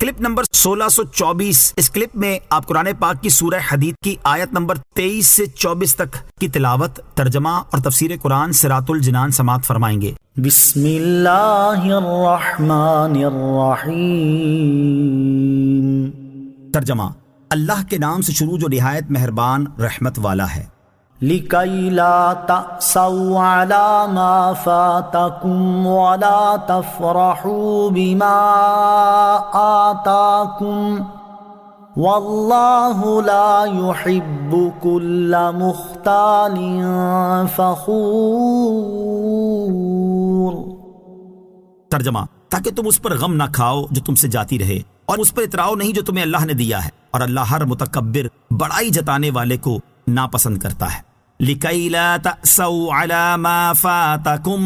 Clip number 1624۔ اس clip میں آپ قرآن پاک کی سورہ حدید کی آیت نمبر 23 سے 24 تک کی تلاوت، ترجمہ اور تفسیر قرآن صراط الجنان سماعت فرمائیں گے۔ بسم اللہ الرحمن الرحیم۔ ترجمہ: اللہ کے نام سے شروع جو نہایت مہربان رحمت والا ہے۔ لِكَيْ لَا تَأْسَوْا عَلَى مَا فَاتَكُمْ وَلَا تَفْرَحُوا بِمَا آتَاكُمْ وَاللَّهُ لَا يُحِبُّ كُلَّ مُخْتَالٍ فَخُورٍ۔ ترجمہ: تاکہ تم اس پر غم نہ کھاؤ جو تم سے جاتی رہے، اور اس پر اتراؤ نہیں جو تمہیں اللہ نے دیا ہے، اور اللہ ہر متکبر بڑائی جتانے والے کو ناپسند کرتا ہے۔ لِكَيْ لَا تَأْسَوْا عَلَى مَا فَاتَكُمْ،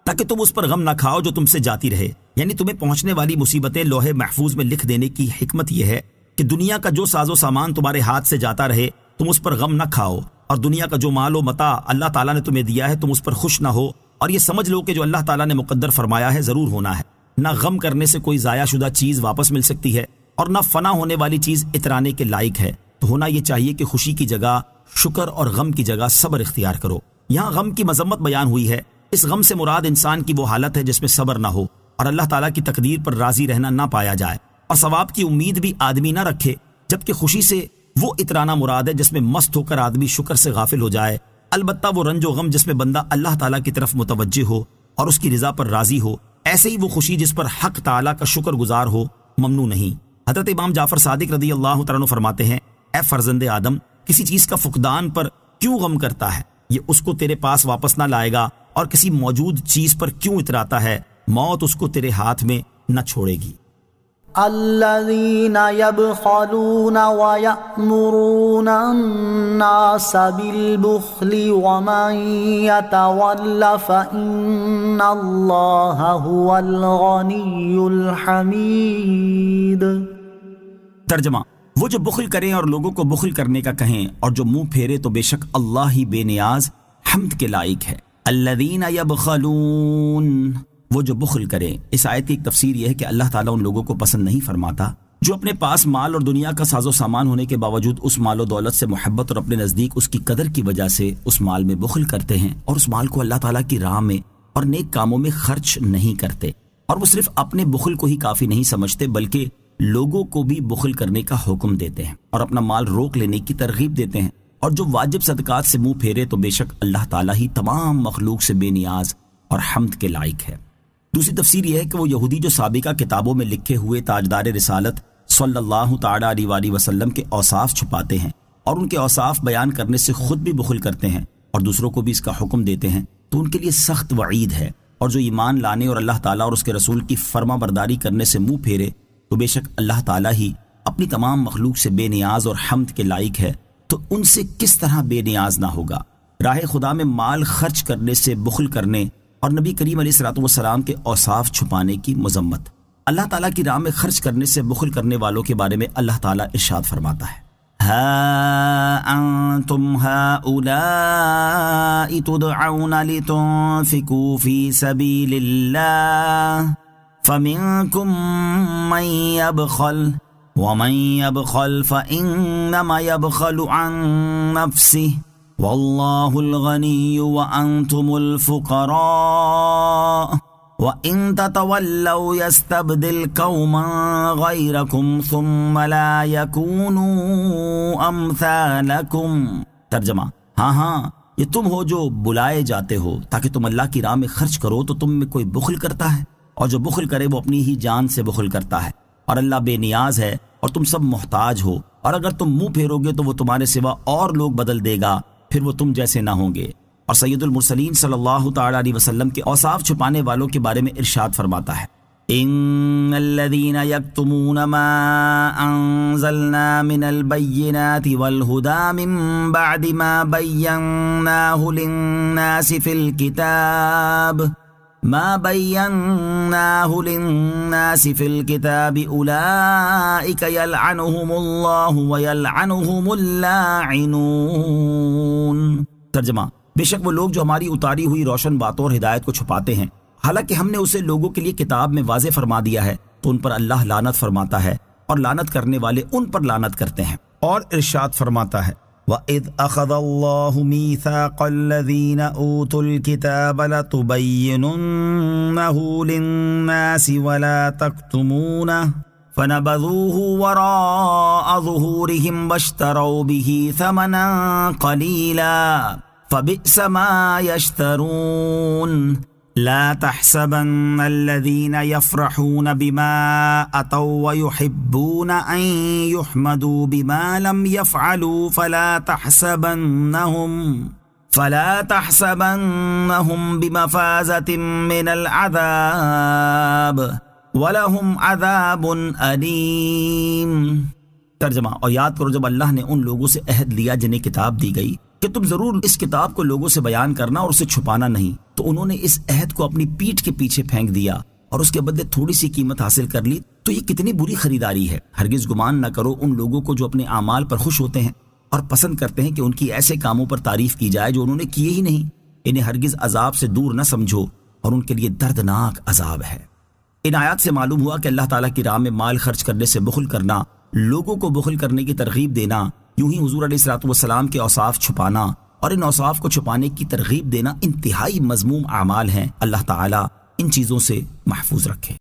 تاکہ تم اس پر غم نہ کھاؤ جو تم سے جاتی رہے، یعنی تمہیں پہنچنے والی مصیبتیں لوح محفوظ میں لکھ دینے کی حکمت یہ ہے کہ دنیا کا جو ساز و سامان تمہارے ہاتھ سے جاتا رہے تم اس پر غم نہ کھاؤ، اور دنیا کا جو مال و متاع اللہ تعالیٰ نے تمہیں دیا ہے تم اس پر خوش نہ ہو، اور یہ سمجھ لو کہ جو اللہ تعالیٰ نے مقدر فرمایا ہے ضرور ہونا ہے۔ نہ غم کرنے سے کوئی ضائع شدہ چیز واپس مل سکتی ہے، اور نہ فنا ہونے والی چیز اترانے کے لائق ہے، تو ہونا یہ چاہیے کہ خوشی کی جگہ شکر اور غم کی جگہ صبر اختیار کرو۔ یہاں غم کی مذمت بیان ہوئی ہے۔ اس غم سے مراد انسان کی وہ حالت ہے جس میں صبر نہ ہو اور اللہ تعالیٰ کی تقدیر پر راضی رہنا نہ پایا جائے، اور ثواب کی امید بھی آدمی نہ رکھے، جبکہ خوشی سے وہ اترانا مراد ہے جس میں مست ہو کر آدمی شکر سے غافل ہو جائے۔ البتہ وہ رنج و غم جس میں بندہ اللہ تعالیٰ کی طرف متوجہ ہو اور اس کی رضا پر راضی ہو، ایسے ہی وہ خوشی جس پر حق تعالیٰ کا شکر گزار ہو، ممنوع نہیں۔ حضرت امام جعفر صادق رضی اللہ تعالیٰ عنہ فرماتے ہیں: اے فرزند آدم، کسی چیز کا فقدان پر کیوں غم کرتا ہے؟ یہ اس کو تیرے پاس واپس نہ لائے گا، اور کسی موجود چیز پر کیوں اتراتا ہے؟ موت اس کو تیرے ہاتھ میں نہ چھوڑے گی۔ الذین یبخلون ویأمرون الناس بالبخل ومن یتول فإن اللہ هو الغنی الحمید۔ ترجمہ: وہ جو بخل کریں اور لوگوں کو بخل کرنے کا کہیں، اور جو منہ پھیرے تو بے شک اللہ ہی بے نیاز حمد کے لائق ہے۔ الذین یبخلون، وہ جو بخل کریں۔ اس آیت کی ایک تفسیر یہ ہے کہ اللہ تعالیٰ ان لوگوں کو پسند نہیں فرماتا جو اپنے پاس مال اور دنیا کا ساز و سامان ہونے کے باوجود اس مال و دولت سے محبت اور اپنے نزدیک اس کی قدر کی وجہ سے اس مال میں بخل کرتے ہیں، اور اس مال کو اللہ تعالیٰ کی راہ میں اور نیک کاموں میں خرچ نہیں کرتے، اور وہ صرف اپنے بخل کو ہی کافی نہیں سمجھتے بلکہ لوگوں کو بھی بخل کرنے کا حکم دیتے ہیں اور اپنا مال روک لینے کی ترغیب دیتے ہیں، اور جو واجب صدقات سے منہ پھیرے تو بے شک اللہ تعالیٰ ہی تمام مخلوق سے بے نیاز اور حمد کے لائق ہے۔ دوسری تفسیر یہ ہے کہ وہ یہودی جو سابقہ کتابوں میں لکھے ہوئے تاجدار رسالت صلی اللہ تعالیٰ علیہ وآلہ وسلم کے اوصاف چھپاتے ہیں اور ان کے اوصاف بیان کرنے سے خود بھی بخل کرتے ہیں اور دوسروں کو بھی اس کا حکم دیتے ہیں، تو ان کے لیے سخت وعید ہے، اور جو ایمان لانے اور اللہ تعالیٰ اور اس کے رسول کی فرما برداری کرنے سے منہ پھیرے تو بے شک اللہ تعالیٰ ہی اپنی تمام مخلوق سے بے نیاز اور حمد کے لائق ہے، تو ان سے کس طرح بے نیاز نہ ہوگا۔ راہ خدا میں مال خرچ کرنے سے بخل کرنے اور نبی کریم علیہ الصلوۃ والسلام کے اوصاف چھپانے کی مذمت۔ اللہ تعالیٰ کی راہ میں خرچ کرنے سے بخل کرنے والوں کے بارے میں اللہ تعالیٰ ارشاد فرماتا ہے: ہَا أَنْتُمْ هَؤُلَاءِ تُدْعَوْنَ لِتُنْفِقُوا فِي سَبِيلِ اللَّهِ فَمِنْكُمْ مَنْ يَبْخَلُ وَمَنْ يَبْخَلْ فَإِنَّمَا يَبْخَلُ عَنْ نَفْسِهِ وَاللَّهُ الْغَنِيُّ وَأَنْتُمُ الْفُقَرَاءُ وَإِن تَتَوَلَّوْا يَسْتَبْدِلْ قَوْمًا غَيْرَكُمْ ثُمَّ لَا يَكُونُوا أَمْثَالَكُمْ۔ ترجمہ: ہاں یہ تم ہو جو بلائے جاتے ہو تاکہ تم اللہ کی راہ میں خرچ کرو، تو تم میں کوئی بخل کرتا ہے، اور جو بخل کرے وہ اپنی ہی جان سے بخل کرتا ہے، اور اللہ بے نیاز ہے اور تم سب محتاج ہو، اور اگر تم منہ پھیرو گے تو وہ تمہارے سوا اور لوگ بدل دے گا، پھر وہ تم جیسے نہ ہوں گے۔ اور سید المرسلین صلی اللہ تعالیٰ علیہ وسلم کے اوصاف چھپانے والوں کے بارے میں ارشاد فرماتا ہے: ان الذين يكتمون ما انزلنا من البينات والهدى من بعد ما بيناه للناس في الكتاب اولئك يلعنهم الله ويلعنهم اللاعنون۔ ترجمہ: بے شک وہ لوگ جو ہماری اتاری ہوئی روشن باتوں اور ہدایت کو چھپاتے ہیں، حالانکہ ہم نے اسے لوگوں کے لیے کتاب میں واضح فرما دیا ہے، تو ان پر اللہ لعنت فرماتا ہے اور لعنت کرنے والے ان پر لعنت کرتے ہیں۔ اور ارشاد فرماتا ہے وَإِذْ أَخَذَ اللَّهُ مِيثَاقَ الَّذِينَ أُوتُوا الْكِتَابَ لَتُبَيِّنُنَّهُ لِلنَّاسِ وَلَا تَكْتُمُونَهُ فَنَبَذُوهُ وَرَاءَ ظُهُورِهِمْ وَاشْتَرَوْا بِهِ ثَمَنًا قَلِيلًا فَبِئْسَ مَا يَشْتَرُونَ لا تحسبن الذين يفرحون بما أتوا ويحبون أن يحمدوا بما لم يفعلوا فلا تحسبنهم بمفازة من العذاب ولهم عذاب أليم۔ ترجمہ، اور یاد کرو جب اللہ نے ان لوگوں سے عہد لیا جنہیں کتاب دی گئی کہ تم ضرور اس کتاب کو لوگوں سے بیان کرنا اور اسے چھپانا نہیں، تو انہوں نے اس عہد کو اپنی پیٹھ کے پیچھے پھینک دیا اور اس کے بدلے تھوڑی سی قیمت حاصل کر لی، تو یہ کتنی بری خریداری ہے۔ ہرگز گمان نہ کرو ان لوگوں کو جو اپنے اعمال پر خوش ہوتے ہیں اور پسند کرتے ہیں کہ ان کی ایسے کاموں پر تعریف کی جائے جو انہوں نے کیے ہی نہیں، انہیں ہرگز عذاب سے دور نہ سمجھو اور ان کے لیے دردناک عذاب ہے۔ ان آیات سے معلوم ہوا کہ اللہ تعالیٰ کی راہ میں مال خرچ کرنے سے بخل کرنا، لوگوں کو بخل کرنے کی ترغیب دینا، یوں ہی حضور علیہ الصلوۃ والسلام کے اوصاف چھپانا اور ان اوصاف کو چھپانے کی ترغیب دینا انتہائی مذموم اعمال ہیں۔ اللہ تعالیٰ ان چیزوں سے محفوظ رکھے۔